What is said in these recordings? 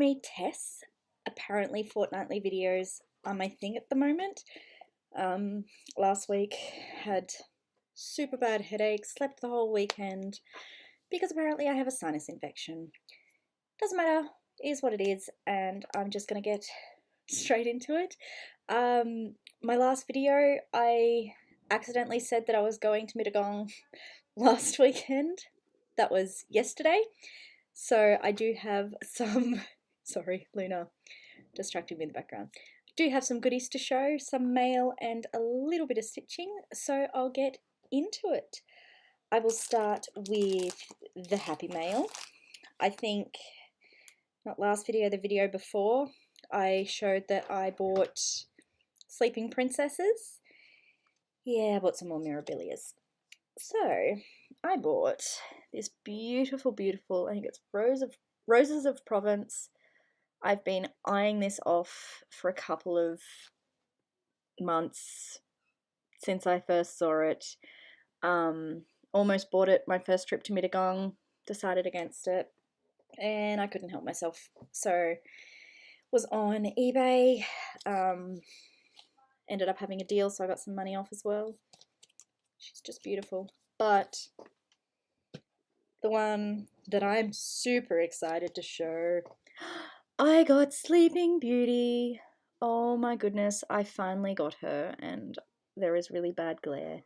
me, Tess. Apparently fortnightly videos are my thing at the moment. Last week had super bad headaches, slept the whole weekend because apparently I have a sinus infection. Doesn't matter, is what it is, and I'm just gonna get straight into it. My last video, I accidentally said that I was going to Mittagong last weekend. That was yesterday. So I do have some, sorry, Luna distracting me in the background. I do have some goodies to show, some mail and a little bit of stitching, so I'll get into it. I will start with the happy mail. I think, not last video, the video before, I showed that I bought sleeping princesses. Yeah, I bought some more Mirabilias. So I bought this beautiful, beautiful, I think it's Roses of Provence. I've been eyeing this off for a couple of months since I first saw it. Almost bought it my first trip to Mittagong, decided against it, and I couldn't help myself. So was on eBay, ended up having a deal, so I got some money off as well. She's just beautiful. But the one that I'm super excited to show, I got Sleeping Beauty. Oh my goodness, I finally got her, and there is really bad glare.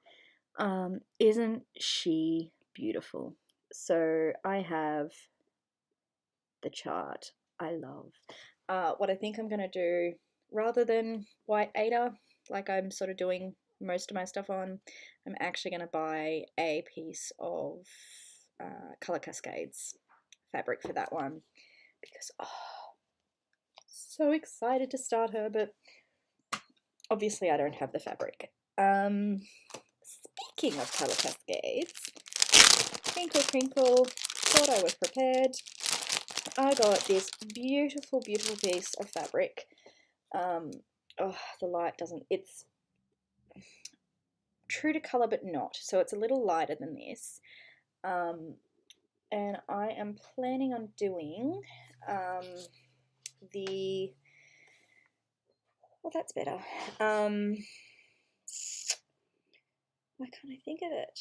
Isn't she beautiful? So I have the chart I love. What I think I'm going to do, rather than white Ada, like I'm sort of doing most of my stuff on, I'm actually going to buy a piece of Colour Cascades fabric for that one, because so excited to start her, but obviously I don't have the fabric. Speaking of Colour Cascades, crinkle crinkle, thought I was prepared. I got this beautiful, beautiful piece of fabric. Oh, the light doesn't, it's true to colour but not, so it's a little lighter than this. And I am planning on doing well, that's better. Why can't I think of it?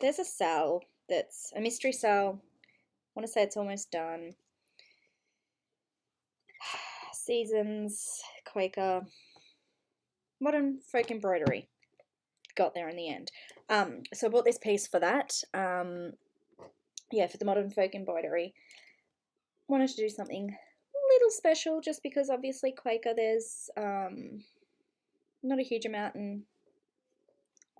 There's a sal that's a mystery sal. I want to say it's almost done. Seasons, Quaker, Modern Folk Embroidery. Got there in the end. So I bought this piece for that. Yeah, for the Modern Folk Embroidery. Wanted to do something a little special, just because obviously Quaker there's not a huge amount, and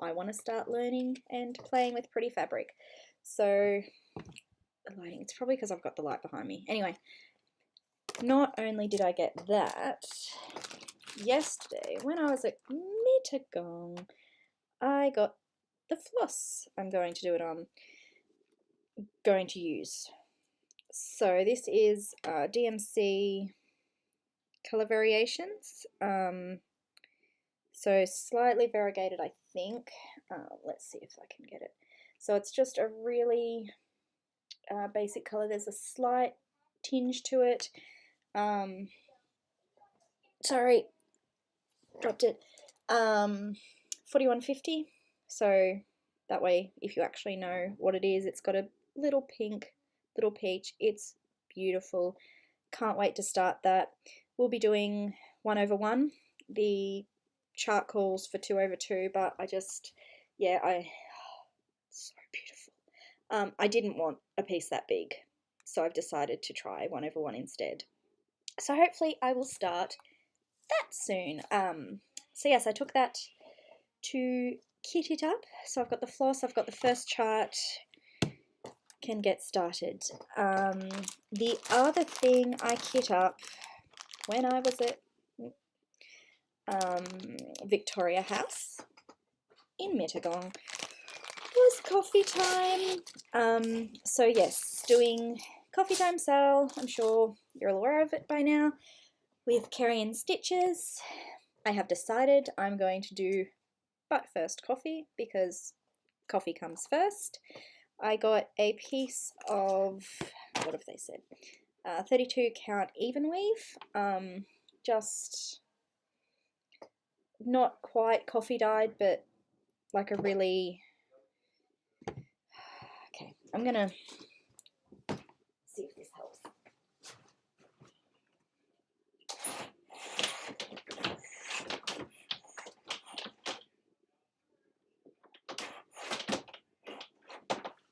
I want to start learning and playing with pretty fabric. So the lighting, it's probably because I've got the light behind me. Anyway, not only did I get that, yesterday when I was at Mittagong, I got the floss I'm going to do it on, going to use. So this is DMC Colour Variations. So slightly variegated, I think. Let's see if I can get it. So it's just a really basic colour. There's a slight tinge to it. Sorry, dropped it. 4150. So that way, if you actually know what it is, it's got a little pink, little peach. It's beautiful. Can't wait to start that. We'll be doing 1/1. The chart calls for 2/2, but I just, yeah, so beautiful. I didn't want a piece that big, so I've decided to try 1/1 instead. So hopefully I will start that soon. So yes, I took that to kit it up. So I've got the floss, I've got the first chart, can get started. The other thing I kit up when I was at Victoria House in Mittagong was coffee time. So yes, doing coffee time sale. I'm sure you're all aware of it by now. With Kerry and Stitches, I have decided I'm going to do but first coffee, because coffee comes first. I got a piece of, what have they said? 32 count even weave, just not quite coffee dyed, but like a really, okay, I'm gonna see if this helps.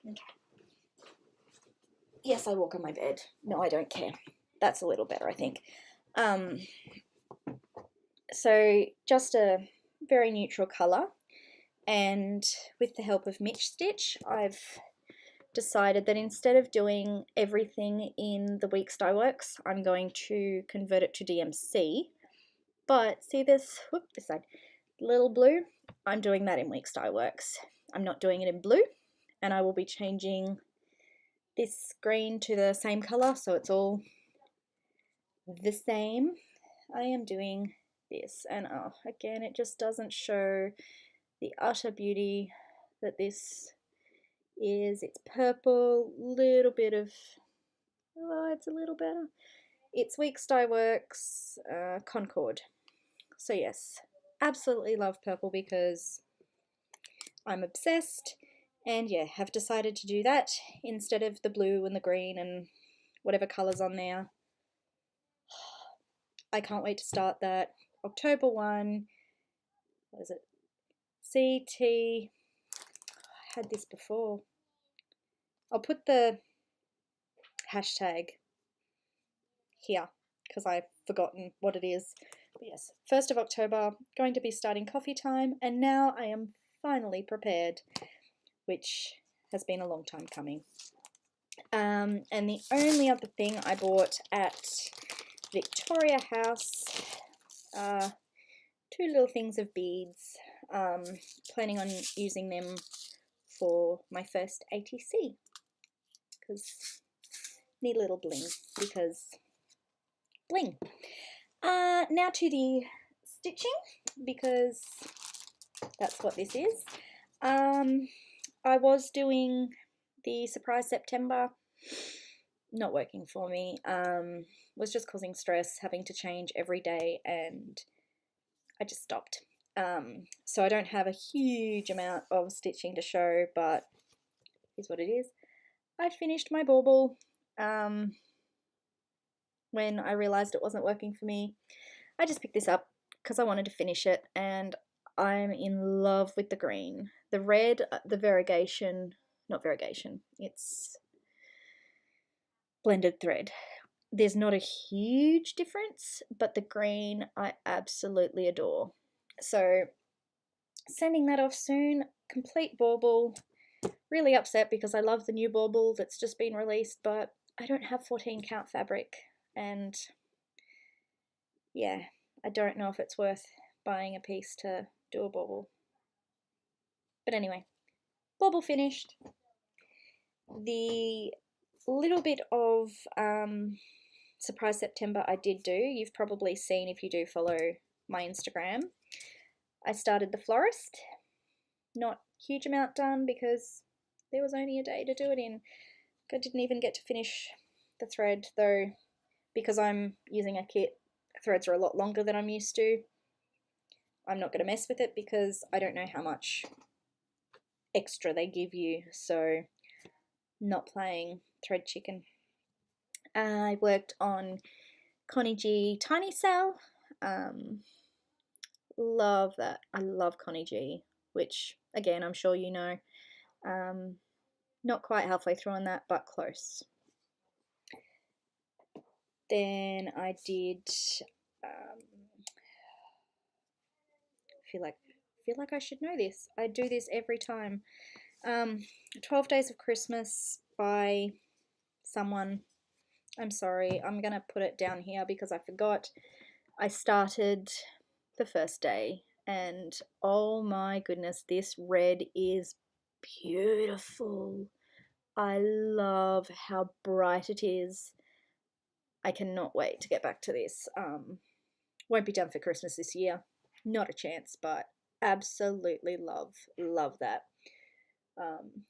Okay. Yes, I walk on my bed. No, I don't care. That's a little better, I think. So just a very neutral colour, and with the help of Mitch Stitch, I've decided that instead of doing everything in the Weeks Dye Works, I'm going to convert it to DMC. But see this, this side, little blue, I'm doing that in Weeks Dye Works. I'm not doing it in blue, and I will be changing this green to the same colour, so it's all the same. I am doing this, and oh, again, it just doesn't show the utter beauty that this is. It's purple, little bit of, oh, it's a little better. It's Weeks Dye Works Concord. So yes, absolutely love purple because I'm obsessed, and yeah, have decided to do that instead of the blue and the green and whatever colours on there. I can't wait to start that. October 1, what is it? CT, I had this before. I'll put the hashtag here because I've forgotten what it is. But yes, 1st of October, going to be starting coffee time, and now I am finally prepared, which has been a long time coming. And the only other thing I bought at Victoria House, 2 little things of beads. Planning on using them for my first ATC because need a little bling because bling. Now to the stitching because that's what this is. I was doing the Surprise September, not working for me, was just causing stress having to change every day, and I just stopped. So I don't have a huge amount of stitching to show, but here's what it is. I finished my bauble when I realised it wasn't working for me. I just picked this up because I wanted to finish it, and I'm in love with the green. The red, the variegation, not variegation, it's blended thread. There's not a huge difference, but the green I absolutely adore. So sending that off soon, complete bauble. Really upset because I love the new bauble that's just been released, but I don't have 14 count fabric, and yeah, I don't know if it's worth buying a piece to do a bauble. But anyway, bauble finished. The little bit of Surprise September I did do, you've probably seen if you do follow my Instagram. I started the florist. Not huge amount done because there was only a day to do it in. I didn't even get to finish the thread though, because I'm using a kit. Threads are a lot longer than I'm used to. I'm not going to mess with it because I don't know how much extra they give you, so not playing thread chicken. I worked on Connie G Tiny Cell. Love that. I love Connie G, which again I'm sure you know. Not quite halfway through on that, but close. Then I did feel like I should know this. I do this every time. 12 Days of Christmas by someone. I'm sorry, I'm gonna put it down here because I forgot. I started the first day, and oh my goodness, this red is beautiful. I love how bright it is. I cannot wait to get back to this. Won't be done for Christmas this year, not a chance, but absolutely love that. And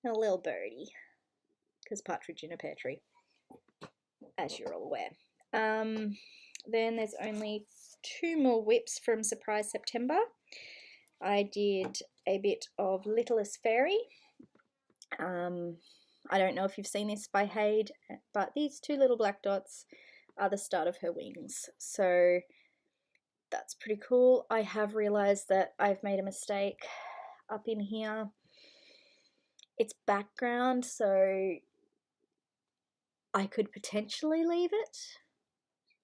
a little birdie, because partridge in a pear tree. as you're all aware. Then there's only 2 more whips from Surprise September. I did a bit of Littlest Fairy. I don't know if you've seen this by Haid, but these 2 little black dots are the start of her wings. So that's pretty cool. I have realized that I've made a mistake up in here. It's background, so I could potentially leave it,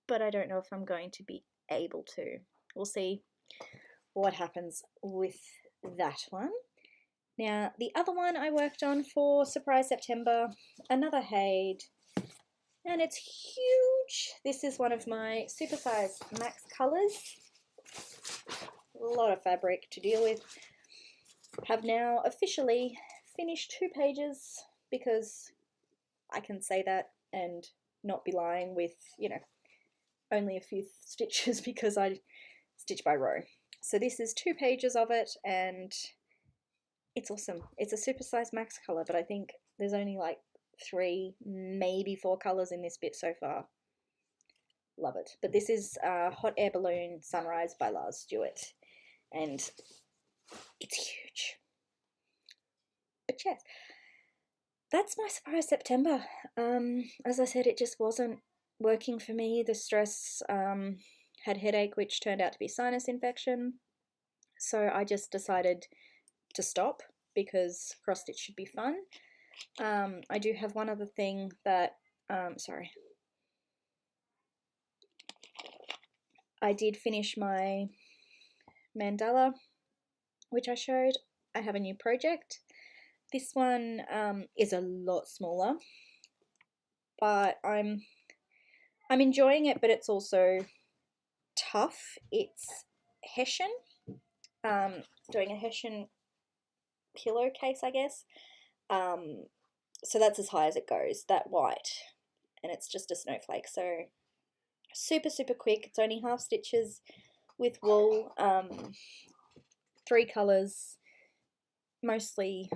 but I don't know if I'm going to be able to. We'll see what happens with that one. Now, the other one I worked on for Surprise September, another Haid, and it's huge. This is one of my supersize max colors. A lot of fabric to deal with. Have now officially finished 2 pages, because I can say that and not be lying with, you know, only a few stitches because I stitch by row. So this is 2 pages of it, and it's awesome. It's a supersize max color, but I think there's only like 3, maybe 4 colors in this bit so far. Love it. But this is Hot Air Balloon Sunrise by Lars Stewart, and it's huge. But yes, that's my Surprise September. As I said, it just wasn't working for me. The stress, had headache, which turned out to be sinus infection. So I just decided to stop, because cross stitch should be fun. I do have one other thing that, sorry. I did finish my mandala, which I showed. I have a new project. This one is a lot smaller, but I'm enjoying it, but it's also tough. It's Hessian, doing a Hessian pillowcase, I guess. So that's as high as it goes, that white, and it's just a snowflake. So super, super quick. It's only half stitches with wool, 3 colors, mostly,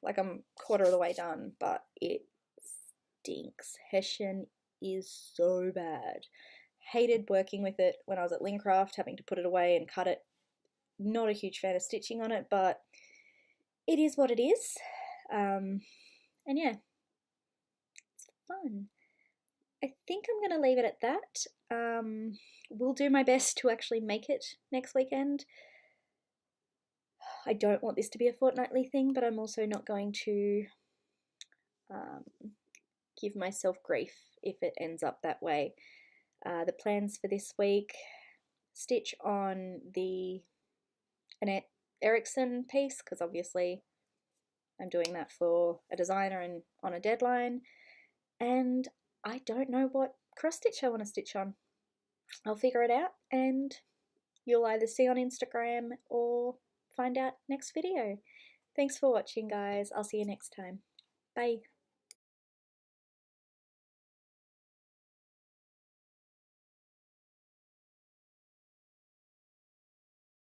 like, I'm quarter of the way done, but it stinks. Hessian is so bad. Hated working with it when I was at Lincraft, having to put it away and cut it. Not a huge fan of stitching on it, but it is what it is. And yeah, it's fun. I think I'm going to leave it at that. Will do my best to actually make it next weekend. I don't want this to be a fortnightly thing, but I'm also not going to give myself grief if it ends up that way. The plans for this week: stitch on the Annette Erickson piece, because obviously I'm doing that for a designer and on a deadline, and I don't know what cross stitch I want to stitch on. I'll figure it out, and you'll either see on Instagram or find out next video. Thanks for watching, guys. I'll see you next time. Bye.